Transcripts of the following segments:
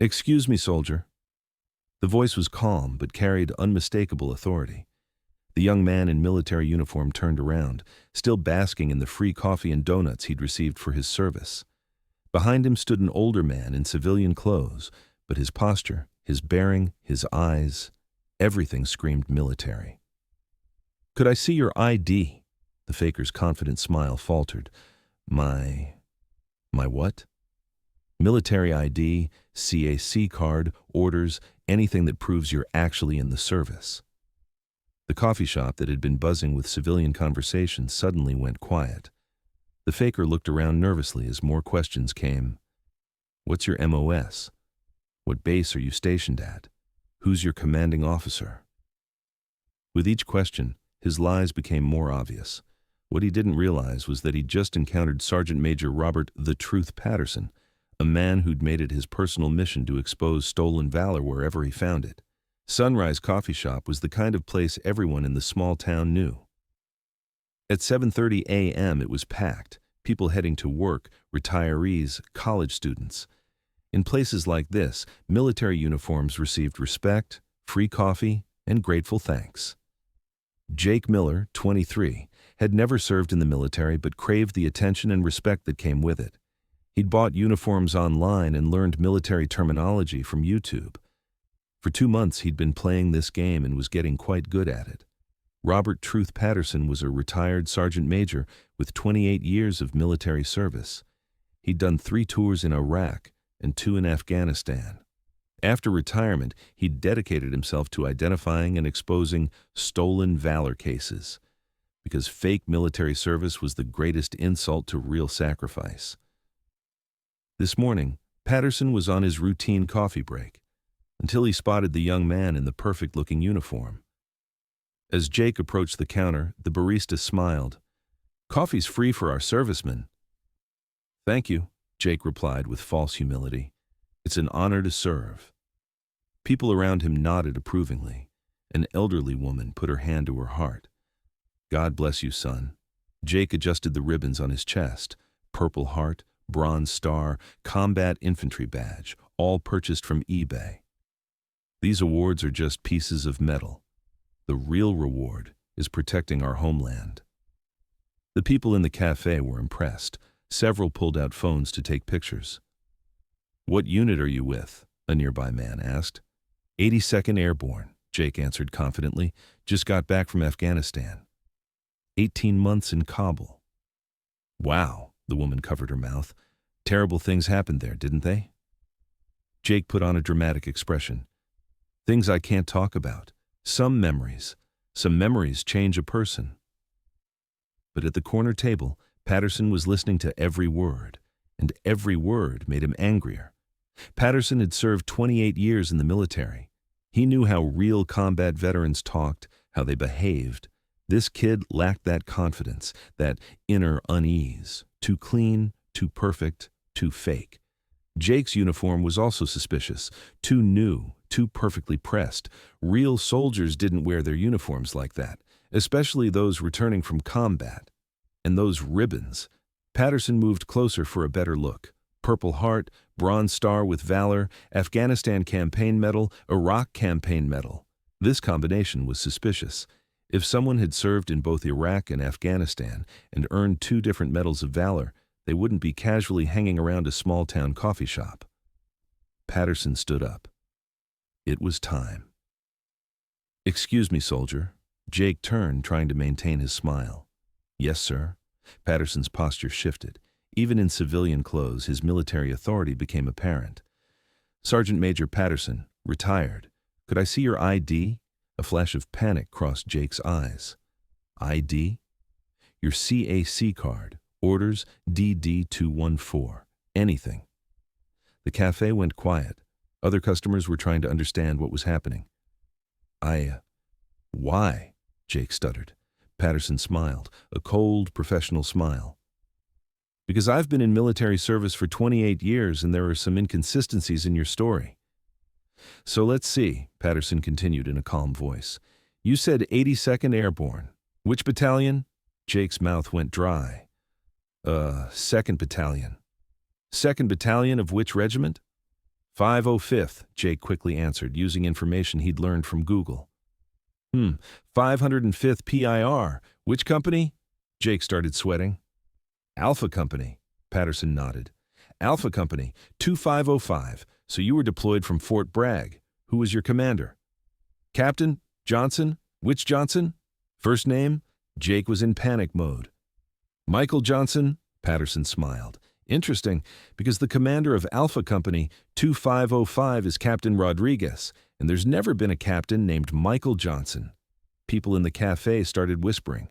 Excuse me, soldier. The voice was calm but carried unmistakable authority. The young man in military uniform turned around, still basking in the free coffee and donuts he'd received for his service. Behind him stood an older man in civilian clothes, but his posture, his bearing, his eyes, everything screamed military. "Could I see your ID?" The faker's confident smile faltered. My what?" "Military ID, CAC card, orders, anything that proves you're actually in the service." The coffee shop that had been buzzing with civilian conversation suddenly went quiet. The faker looked around nervously as more questions came. "What's your MOS? What base are you stationed at? Who's your commanding officer?" With each question, his lies became more obvious. What he didn't realize was that he'd just encountered Sergeant Major Robert "The Truth" Patterson, a man who'd made it his personal mission to expose stolen valor wherever he found it. Sunrise Coffee Shop was the kind of place everyone in the small town knew. At 7:30 a.m. it was packed, people heading to work, retirees, college students. In places like this, military uniforms received respect, free coffee, and grateful thanks. Jake Miller, 23, had never served in the military but craved the attention and respect that came with it. He'd bought uniforms online and learned military terminology from YouTube. For 2 months he'd been playing this game and was getting quite good at it. Robert "Truth" Patterson was a retired sergeant major with 28 years of military service. He'd done 3 tours in Iraq and 2 in Afghanistan. After retirement, he'd dedicated himself to identifying and exposing stolen valor cases, because fake military service was the greatest insult to real sacrifice. This morning, Patterson was on his routine coffee break, until he spotted the young man in the perfect-looking uniform. As Jake approached the counter, the barista smiled. "Coffee's free for our servicemen." "Thank you," Jake replied with false humility. "It's an honor to serve." People around him nodded approvingly. An elderly woman put her hand to her heart. "God bless you, son." Jake adjusted the ribbons on his chest. Purple Heart, Bronze Star, Combat Infantry Badge, all purchased from eBay. "These awards are just pieces of metal. The real reward is protecting our homeland." The people in the cafe were impressed. Several pulled out phones to take pictures. "What unit are you with?" a nearby man asked. 82nd Airborne, Jake answered confidently. "Just got back from Afghanistan. 18 months in Kabul." "Wow," the woman covered her mouth. "Terrible things happened there, didn't they?" Jake put on a dramatic expression. "Things I can't talk about. Some memories change a person." But at the corner table, Patterson was listening to every word, and every word made him angrier. Patterson had served 28 years in the military. He knew how real combat veterans talked, how they behaved. This kid lacked that confidence, that inner unease. Too clean, too perfect, too fake. Jake's uniform was also suspicious. Too new, too perfectly pressed. Real soldiers didn't wear their uniforms like that, especially those returning from combat. And those ribbons. Patterson moved closer for a better look. Purple Heart, Bronze Star with Valor, Afghanistan Campaign Medal, Iraq Campaign Medal. This combination was suspicious. If someone had served in both Iraq and Afghanistan and earned 2 different medals of valor, they wouldn't be casually hanging around a small-town coffee shop. Patterson stood up. It was time. "Excuse me, soldier." Jake turned, trying to maintain his smile. "Yes, sir." Patterson's posture shifted. Even in civilian clothes, his military authority became apparent. "Sergeant Major Patterson, retired. Could I see your ID?" A flash of panic crossed Jake's eyes. "ID?" "Your CAC card. Orders DD214. Anything." The cafe went quiet. Other customers were trying to understand what was happening. Why?" Jake stuttered. Patterson smiled, a cold, professional smile. "Because I've been in military service for 28 years and there are some inconsistencies in your story." "So let's see," Patterson continued in a calm voice. "You said 82nd Airborne. Which battalion?" Jake's mouth went dry. 2nd Battalion. 2nd Battalion of which regiment?" 505th, Jake quickly answered, using information he'd learned from Google. 505th PIR. Which company? Jake started sweating. Alpha Company, Patterson nodded. Alpha Company, 2505. So you were deployed from Fort Bragg. Who was your commander? Captain Johnson? Which Johnson? First name? Jake was in panic mode. Michael Johnson? Patterson smiled. Interesting, because the commander of Alpha Company 2505 is Captain Rodriguez, and there's never been a captain named Michael Johnson. People in the cafe started whispering.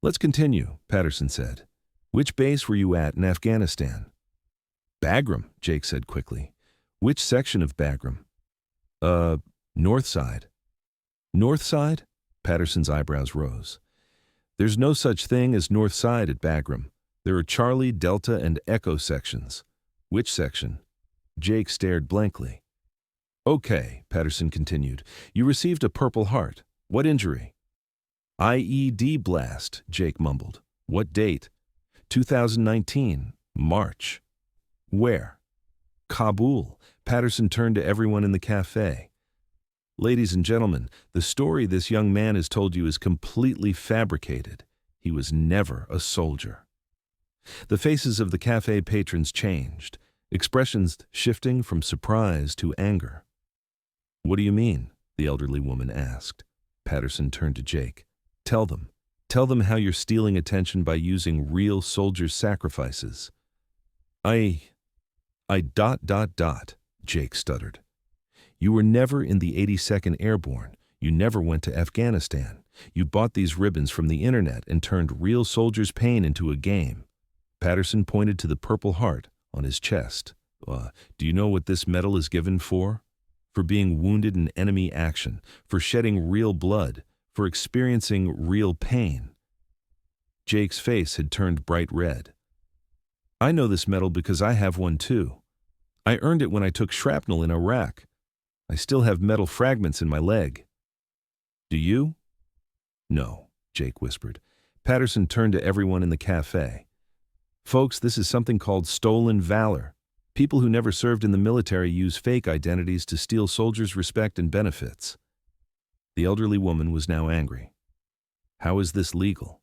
Let's continue, Patterson said. Which base were you at in Afghanistan? Bagram, Jake said quickly. Which section of Bagram? North side. North side? Patterson's eyebrows rose. There's no such thing as North side at Bagram. There are Charlie, Delta, and Echo sections. Which section? Jake stared blankly. Okay, Patterson continued. You received a Purple Heart. What injury? IED blast, Jake mumbled. What date? 2019, March. Where? Kabul. Patterson turned to everyone in the cafe. Ladies and gentlemen, the story this young man has told you is completely fabricated. He was never a soldier. The faces of the cafe patrons changed, expressions shifting from surprise to anger. What do you mean? The elderly woman asked. Patterson turned to Jake. Tell them how you're stealing attention by using real soldiers' sacrifices. I. Jake stuttered. You were never in the 82nd Airborne. You never went to Afghanistan. You bought these ribbons from the internet and turned real soldiers' pain into a game. Patterson pointed to the Purple Heart on his chest. Do you know what this medal is given for? For being wounded in enemy action, for shedding real blood, for experiencing real pain. Jake's face had turned bright red. I know this medal because I have one too. I earned it when I took shrapnel in Iraq. I still have metal fragments in my leg. Do you? No, Jake whispered. Patterson turned to everyone in the cafe. Folks, this is something called stolen valor. People who never served in the military use fake identities to steal soldiers' respect and benefits. The elderly woman was now angry. How is this legal?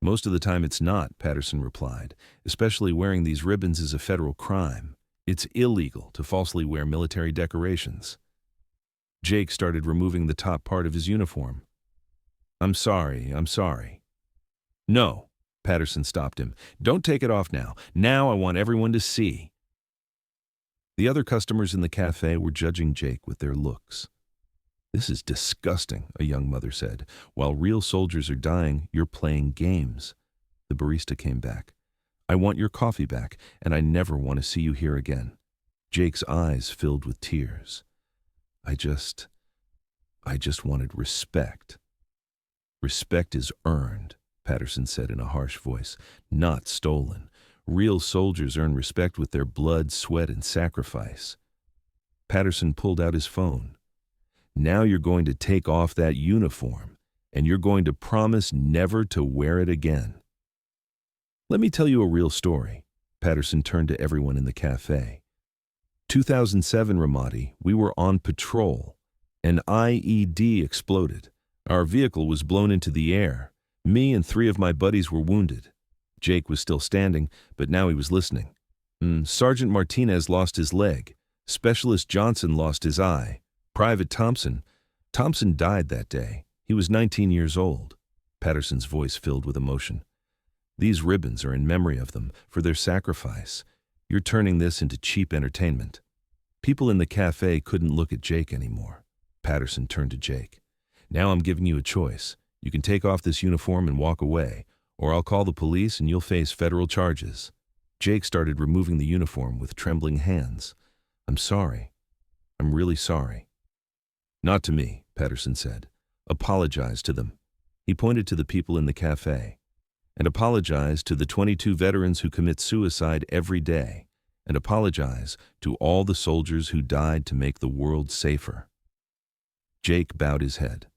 Most of the time it's not, Patterson replied. Especially wearing these ribbons is a federal crime. It's illegal to falsely wear military decorations. Jake started removing the top part of his uniform. I'm sorry. No. Patterson stopped him. Don't take it off now. Now I want everyone to see. The other customers in the cafe were judging Jake with their looks. This is disgusting, a young mother said. While real soldiers are dying, you're playing games. The barista came back. I want your coffee back, and I never want to see you here again. Jake's eyes filled with tears. I just wanted respect. Respect is earned, Patterson said in a harsh voice, not stolen. Real soldiers earn respect with their blood, sweat, and sacrifice. Patterson pulled out his phone. Now you're going to take off that uniform, and you're going to promise never to wear it again. Let me tell you a real story. Patterson turned to everyone in the cafe. 2007, Ramadi, we were on patrol. An IED exploded. Our vehicle was blown into the air. Me and 3 of my buddies were wounded. Jake was still standing, but now he was listening. Sergeant Martinez lost his leg. Specialist Johnson lost his eye. Private Thompson died that day. He was 19 years old. Patterson's voice filled with emotion. These ribbons are in memory of them, for their sacrifice. You're turning this into cheap entertainment. People in the cafe couldn't look at Jake anymore. Patterson turned to Jake. Now I'm giving you a choice. You can take off this uniform and walk away, or I'll call the police and you'll face federal charges. Jake started removing the uniform with trembling hands. I'm sorry. I'm really sorry. Not to me, Patterson said. Apologize to them. He pointed to the people in the cafe. And apologize to the 22 veterans who commit suicide every day. And apologize to all the soldiers who died to make the world safer. Jake bowed his head.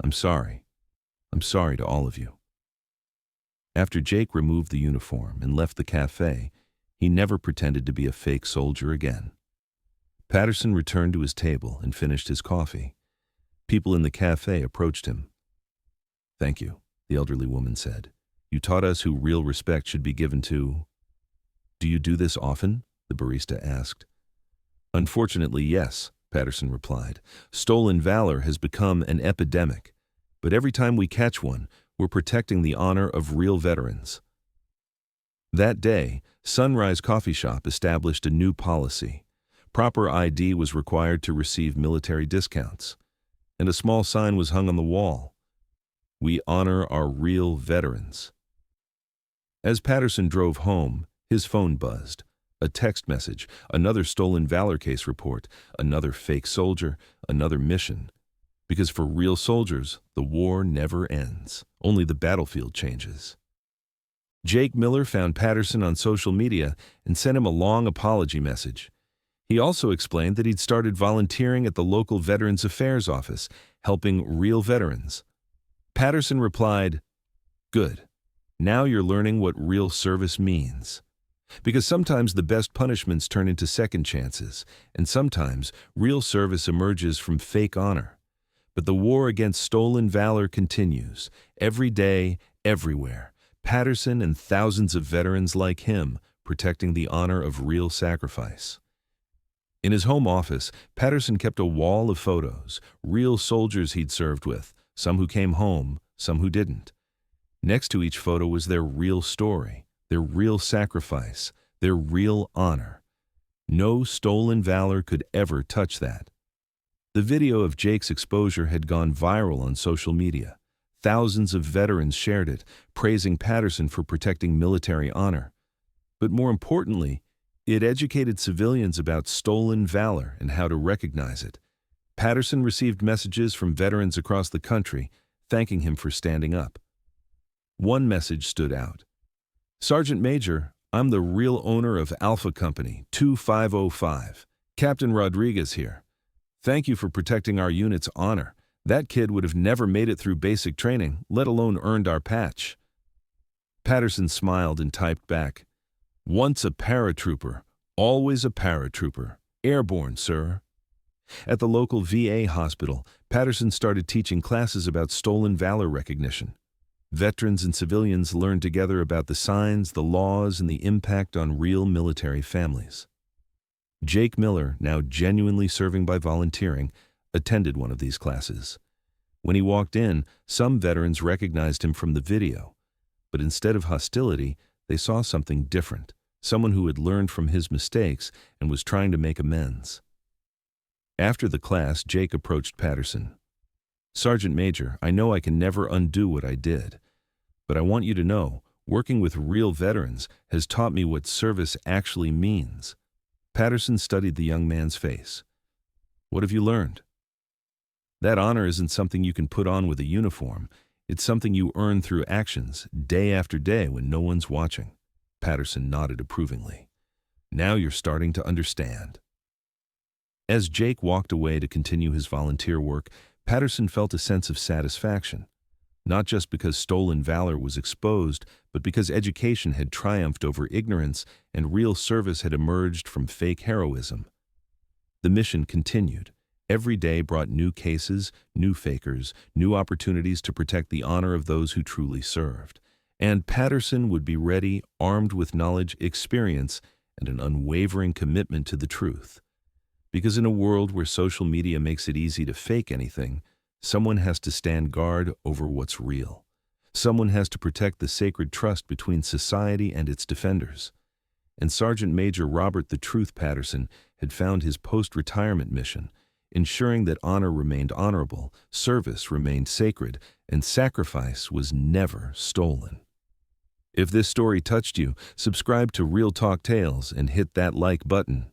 I'm sorry. I'm sorry to all of you. After Jake removed the uniform and left the cafe, he never pretended to be a fake soldier again. Patterson returned to his table and finished his coffee. People in the cafe approached him. "Thank you," the elderly woman said. "You taught us who real respect should be given to—" "Do you do this often?" the barista asked. "Unfortunately, yes," Patterson replied. "Stolen valor has become an epidemic, but every time we catch one, we're protecting the honor of real veterans." That day, Sunrise Coffee Shop established a new policy. Proper ID was required to receive military discounts, and a small sign was hung on the wall. "We honor our real veterans." As Patterson drove home, his phone buzzed. A text message, another stolen valor case report, another fake soldier, another mission. Because for real soldiers, the war never ends. Only the battlefield changes. Jake Miller found Patterson on social media and sent him a long apology message. He also explained that he'd started volunteering at the local Veterans Affairs office, helping real veterans. Patterson replied, "Good. Now you're learning what real service means." Because sometimes the best punishments turn into second chances, and sometimes real service emerges from fake honor. But the war against stolen valor continues, every day, everywhere. Patterson and thousands of veterans like him protecting the honor of real sacrifice. In his home office, Patterson kept a wall of photos, real soldiers he'd served with, some who came home, some who didn't. Next to each photo was their real story, their real sacrifice, their real honor. No stolen valor could ever touch that. The video of Jake's exposure had gone viral on social media. Thousands of veterans shared it, praising Patterson for protecting military honor. But more importantly, it educated civilians about stolen valor and how to recognize it. Patterson received messages from veterans across the country, thanking him for standing up. One message stood out. "Sergeant Major, I'm the real owner of Alpha Company 2505. Captain Rodriguez here. Thank you for protecting our unit's honor. That kid would have never made it through basic training, let alone earned our patch." Patterson smiled and typed back, "Once a paratrooper, always a paratrooper. Airborne, sir." At the local VA hospital, Patterson started teaching classes about stolen valor recognition. Veterans and civilians learned together about the signs, the laws, and the impact on real military families. Jake Miller, now genuinely serving by volunteering, attended one of these classes. When he walked in, some veterans recognized him from the video, but instead of hostility, they saw something different, someone who had learned from his mistakes and was trying to make amends. After the class, Jake approached Patterson. "Sergeant Major, I know I can never undo what I did, but I want you to know, working with real veterans has taught me what service actually means." Patterson studied the young man's face. "What have you learned?" "That honor isn't something you can put on with a uniform. It's something you earn through actions, day after day when no one's watching." Patterson nodded approvingly. "Now you're starting to understand." As Jake walked away to continue his volunteer work, Patterson felt a sense of satisfaction. Not just because stolen valor was exposed, but because education had triumphed over ignorance and real service had emerged from fake heroism. The mission continued. Every day brought new cases, new fakers, new opportunities to protect the honor of those who truly served. And Patterson would be ready, armed with knowledge, experience, and an unwavering commitment to the truth. Because in a world where social media makes it easy to fake anything, someone has to stand guard over what's real. Someone has to protect the sacred trust between society and its defenders. And Sergeant Major Robert "The Truth" Patterson had found his post-retirement mission, ensuring that honor remained honorable, service remained sacred, and sacrifice was never stolen. If this story touched you, subscribe to Real Talk Tales and hit that like button.